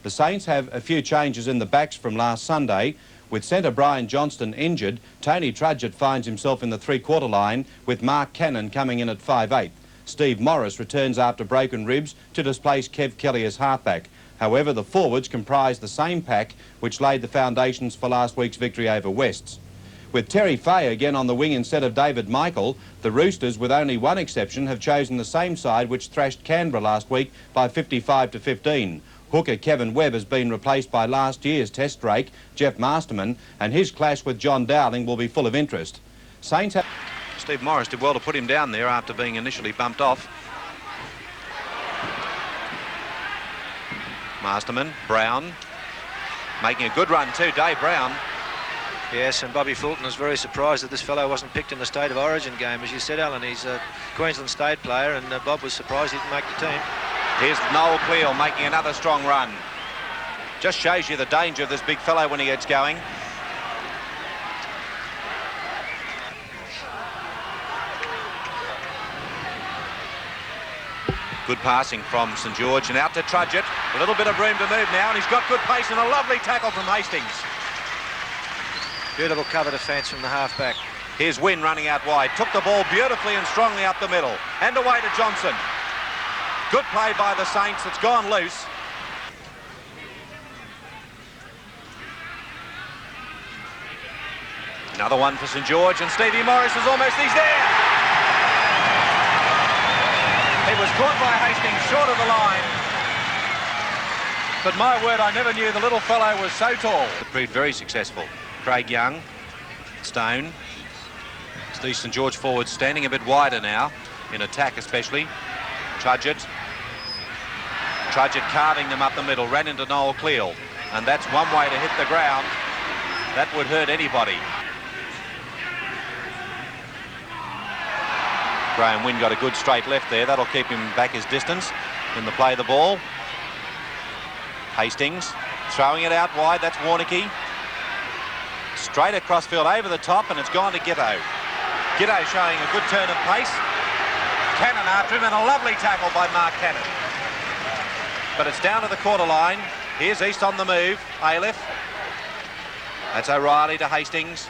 The Saints have a few changes in the backs from last Sunday. With centre Brian Johnston injured, Tony Trudgett finds himself in the three-quarter line with Mark Cannon coming in at 5'8". Steve Morris returns after broken ribs to displace Kev Kelly as halfback. However, the forwards comprise the same pack which laid the foundations for last week's victory over Wests. With Terry Fay again on the wing instead of David Michael, the Roosters, with only one exception, have chosen the same side which thrashed Canberra last week by 55-15. Hooker Kevin Webb has been replaced by last year's test rake, Jeff Masterman, and his clash with John Dowling will be full of interest. Saints have... Steve Morris did well to put him down there after being initially bumped off. Masterman, Brown, making a good run too, Dave Brown. Yes, and Bobby Fulton is very surprised that this fellow wasn't picked in the State of Origin game. As you said, Alan, he's a Queensland State player, and Bob was surprised he didn't make the team. Here's Noel Cleal making another strong run. Just shows you the danger of this big fellow when he gets going. Good passing from St George and out to Trudgett. A little bit of room to move now, and he's got good pace and a lovely tackle from Hastings. Beautiful cover defence from the halfback. Here's Wynn running out wide. Took the ball beautifully and strongly up the middle. And away to Johnson. Good play by the Saints. It's gone loose. Another one for St George, and Stevie Morris is almost... He's there! It was caught by Hastings short of the line. But my word, I never knew the little fellow was so tall. It proved very successful. Craig Young, Stone, these St George forwards standing a bit wider now, in attack especially. Trudgett carving them up the middle, ran into Noel Cleal, and that's one way to hit the ground. That would hurt anybody. Graham Wynn got a good straight left there. That'll keep him back his distance in the play of the ball. Hastings throwing it out wide. That's Warneke. Straight across field over the top, and it's gone to Gitto. Gitto showing a good turn of pace. Cannon after him, and a lovely tackle by Mark Cannon. But it's down to the quarter line. Here's East on the move. Ailiff. That's O'Reilly to Hastings.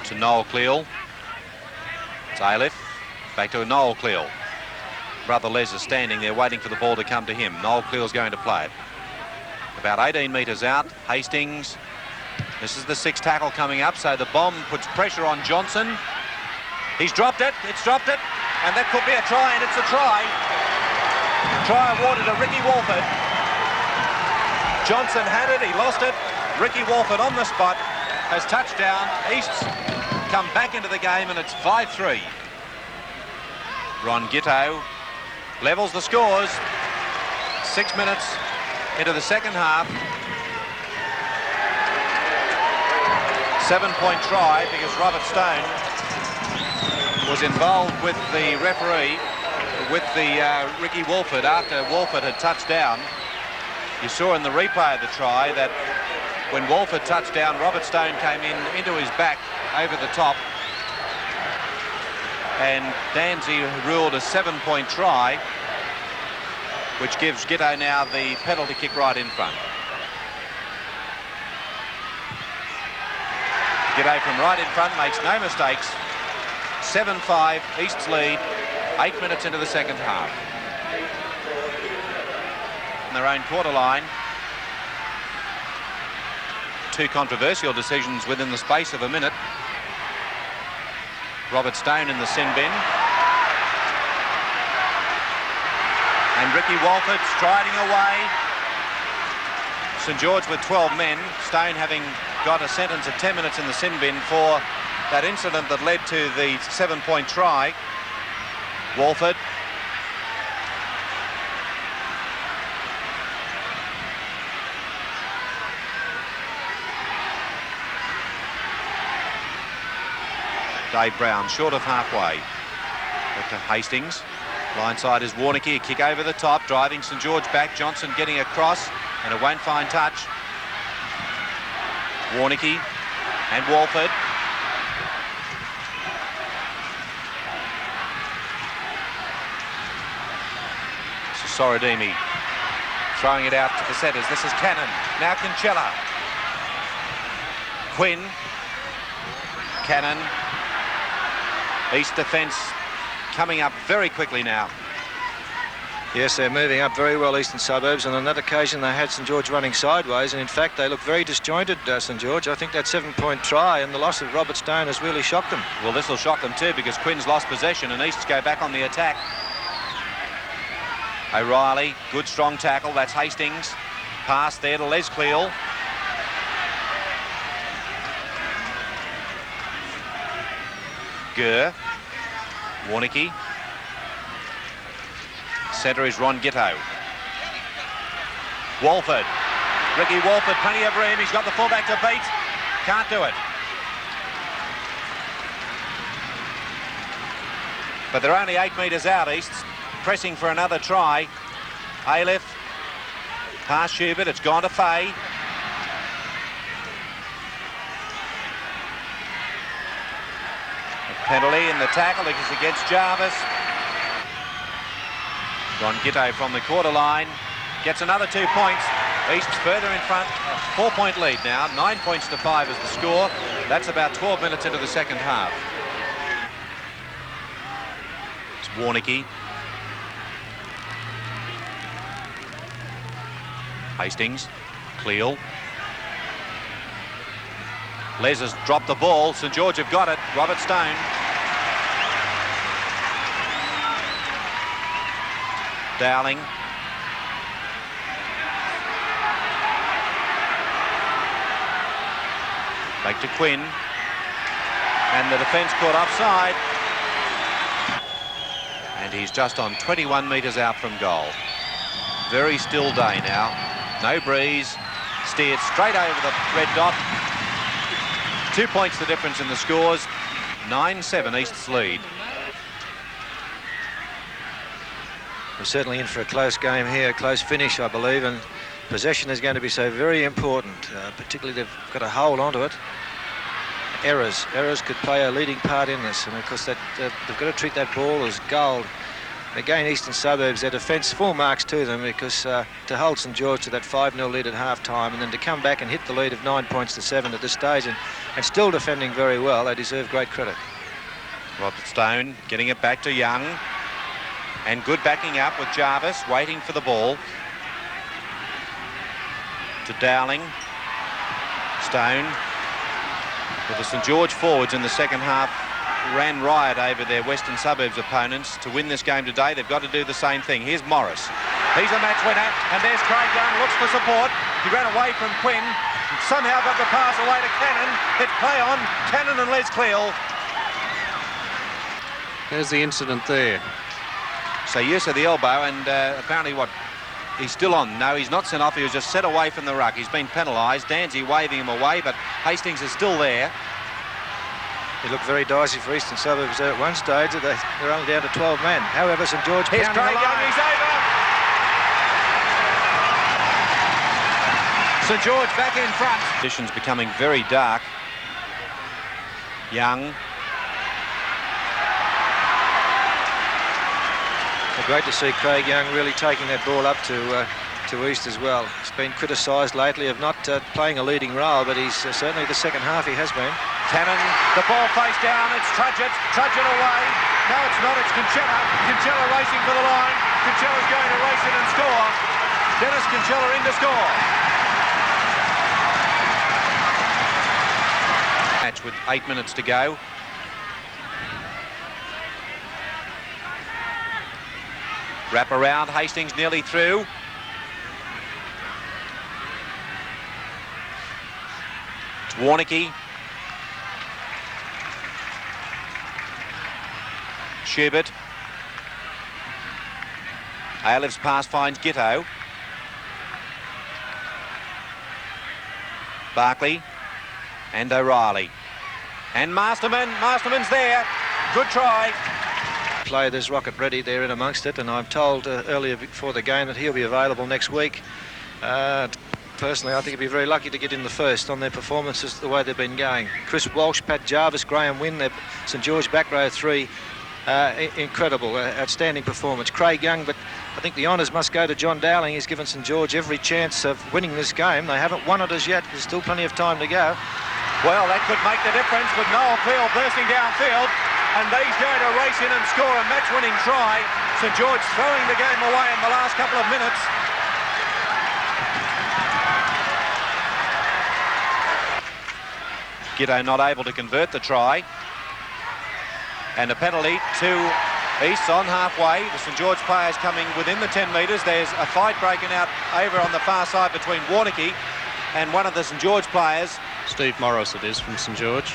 To Noel Cleal. It's Ailiff. Back to Noel Cleal. Brother Les is standing there waiting for the ball to come to him. Noel Cleal's going to play it. About 18 metres out. Hastings. This is the sixth tackle coming up, so the bomb puts pressure on Johnson. He's dropped it. It's dropped it. And that could be a try, and it's a try. Try awarded to Ricky Walford. Johnson had it. He lost it. Ricky Walford on the spot has touched down. East's come back into the game, and it's 5-3. Ron Gitto levels the scores. 6 minutes into the second half. 7-point try because Robert Stone was involved with the referee, with the Ricky Walford after Walford had touched down. You saw in the replay of the try that when Walford touched down, Robert Stone came into his back over the top, and Danzy ruled a 7-point try, which gives Gitto now the penalty kick right in front. Gitto from right in front makes no mistakes. 7-5, East's lead, 8 minutes into the second half. On their own quarter line. Two controversial decisions within the space of a minute. Robert Stone in the sin bin. And Ricky Walford striding away. St George with 12 men. Stone having got a sentence of 10 minutes in the sin bin for that incident that led to the 7-point try. Walford. Dave Brown short of halfway. Back to Hastings. Line side is Warneke, a kick over the top, driving St George back. Johnson getting across, and it won't find touch. Warneke and Walford. Sorodimi throwing it out to the setters. This is Cannon. Now Kinsella. Quinn. Cannon. East defence coming up very quickly now. Yes, they're moving up very well, Eastern Suburbs, and on that occasion they had St George running sideways, and in fact they look very disjointed, St George. I think that 7-point try and the loss of Robert Stone has really shocked them. Well, this will shock them too, because Quinn's lost possession and Easts go back on the attack. O'Reilly, good strong tackle, that's Hastings. Pass there to Les Cleal. Gurr. Warnicki. Centre is Ron Gitto. Walford. Ricky Walford, plenty of room. He's got the fullback to beat. Can't do it. But they're only 8 metres out, Easts. Pressing for another try. Ailiff. Past Schubert. It's gone to Fay. A penalty in the tackle is against Jarvis. Ron Gitto from the quarter line gets another 2 points. East further in front, a 4-point lead now. 9 points to 5 is the score. That's about 12 minutes into the second half. It's Warnicki. Hastings. Cleal. Les has dropped the ball. St George have got it. Robert Stone. Dowling. Back to Quinn. And the defence caught offside. And he's just on 21 metres out from goal. Very still day now. No breeze. Steered straight over the red dot. 2 points the difference in the scores. 9-7 East's lead. We're certainly in for a close game here, a close finish, I believe, and possession is going to be so very important. Particularly they've got to hold onto it. Errors could play a leading part in this, and of course they've got to treat that ball as gold. Again, Eastern Suburbs, their defence, full marks to them, because to hold St George to that 5-0 lead at half-time and then to come back and hit the lead of 9 points to 7 at this stage and still defending very well, they deserve great credit. Robert Stone getting it back to Young. And good backing up with Jarvis, waiting for the ball. To Dowling. Stone. With the St George forwards in the second half ran riot over their Western Suburbs opponents. To win this game today, they've got to do the same thing. Here's Morris. He's a match winner, and there's Craig Young, looks for support. He ran away from Quinn, somehow got the pass away to Cannon. It's play on, Cannon and Les Cleal. There's the incident there. So use of the elbow, and apparently he's still on. No, he's not sent off. He was just set away from the ruck. He's been penalised. Danzy waving him away, but Hastings is still there. It looked very dicey for Eastern Suburbs there at one stage. They're only down to 12 men. However, St George Here's Craig Young, he's over. St George back in front. Conditions becoming very dark. Young. Great to see Craig Young really taking that ball up to East as well. He's been criticised lately of not playing a leading role, but he's certainly the second half he has been. Cannon, the ball face down, it's Trudgett away. No, it's not, it's Kinsella racing for the line. Kinsella's going to race it and score. Dennis Kinsella in to score. Match with 8 minutes to go. Wrap around, Hastings nearly through. It's Warnicki. Schubert. Ailiff's pass finds Gitto. Barkley and O'Reilly. And Masterman's there. Good try. Play, there's Rocket Ready there in amongst it, and I'm told earlier before the game that he'll be available next week. Personally, I think he'd be very lucky to get in the first on their performances the way they've been going. Chris Walsh, Pat Jarvis, Graham Wynn, St George back row 3. Incredible, outstanding performance. Craig Young, but I think the honours must go to John Dowling. He's given St George every chance of winning this game. They haven't won it as yet. There's still plenty of time to go. Well, that could make the difference with Noel Cleal bursting downfield, and these going to race in and score a match-winning try. St George throwing the game away in the last couple of minutes. Giteau not able to convert the try. And a penalty to East on halfway. The St George players coming within the 10 metres. There's a fight breaking out over on the far side between Warneke and one of the St George players. Steve Morris it is from St George.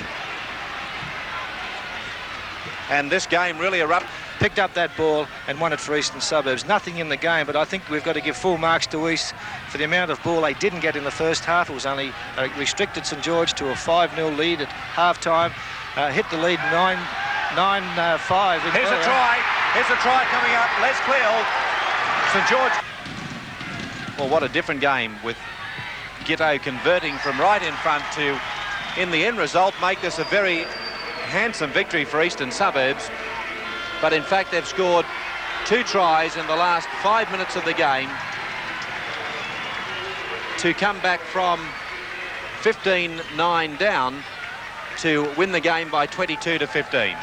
And this game really erupted. Picked up that ball and won it for Eastern Suburbs. Nothing in the game, but I think we've got to give full marks to East for the amount of ball they didn't get in the first half. It was only restricted St George to a 5-0 lead at half-time. Hit the lead 9-5. Here's a try. Here's a try coming up. Les Cleal. St George. Well, what a different game with Giteau converting from right in front to, in the end result, make this a very handsome victory for Eastern Suburbs. But in fact, they've scored 2 tries in the last 5 minutes of the game to come back from 15-9 down to win the game by 22-15.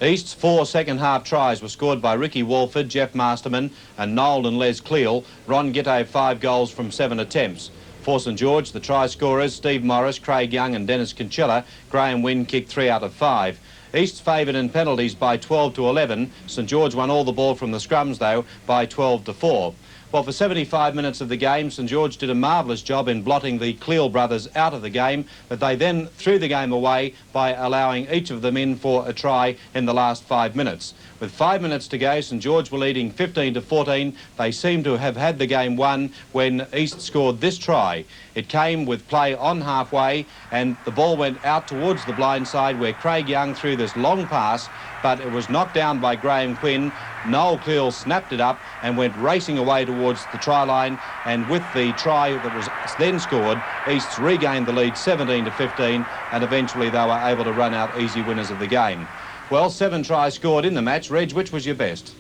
East's 4 second-half tries were scored by Ricky Walford, Jeff Masterman and Noel and Les Cleal. Ron Giteau 5 goals from 7 attempts. For St George, the try scorers, Steve Morris, Craig Young and Dennis Kinchilla. Graham Wynn kicked 3 out of 5. East's favoured in penalties by 12-11. St George won all the ball from the scrums, though, by 12-4. Well, for 75 minutes of the game, St George did a marvellous job in blotting the Cleal brothers out of the game, but they then threw the game away by allowing each of them in for a try in the last 5 minutes. With 5 minutes to go, St George were leading 15-14. They seem to have had the game won when East scored this try. It came with play on halfway, and the ball went out towards the blind side where Craig Young threw this long pass, but it was knocked down by Graham Quinn. Noel Cleal snapped it up and went racing away towards the try line, and with the try that was then scored, East regained the lead 17-15, and eventually they were able to run out easy winners of the game. Well, 7 tries scored in the match. Reg, which was your best?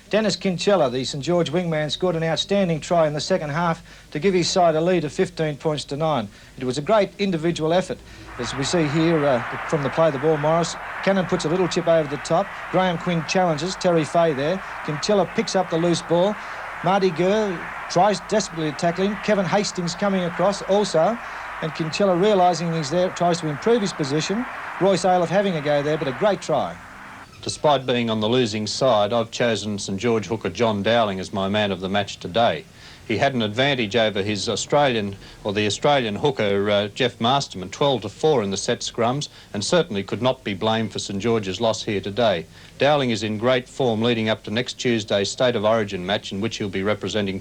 Dennis Kinchilla, the St George wingman, scored an outstanding try in the second half to give his side a lead of 15 points to 9. It was a great individual effort. As we see here from the play the ball, Morris, Cannon puts a little chip over the top. Graham Quinn challenges, Terry Fay there. Kinchilla picks up the loose ball. Marty Gurr tries desperately to tackle him. Kevin Hastings coming across also. And Kinchilla, realising he's there, tries to improve his position. Royce Ayliffe having a go there, but a great try. Despite being on the losing side, I've chosen St George hooker John Dowling as my man of the match today. He had an advantage over his the Australian hooker Jeff Masterman, 12-4 in the set scrums, and certainly could not be blamed for St George's loss here today. Dowling is in great form leading up to next Tuesday's State of Origin match, in which he'll be representing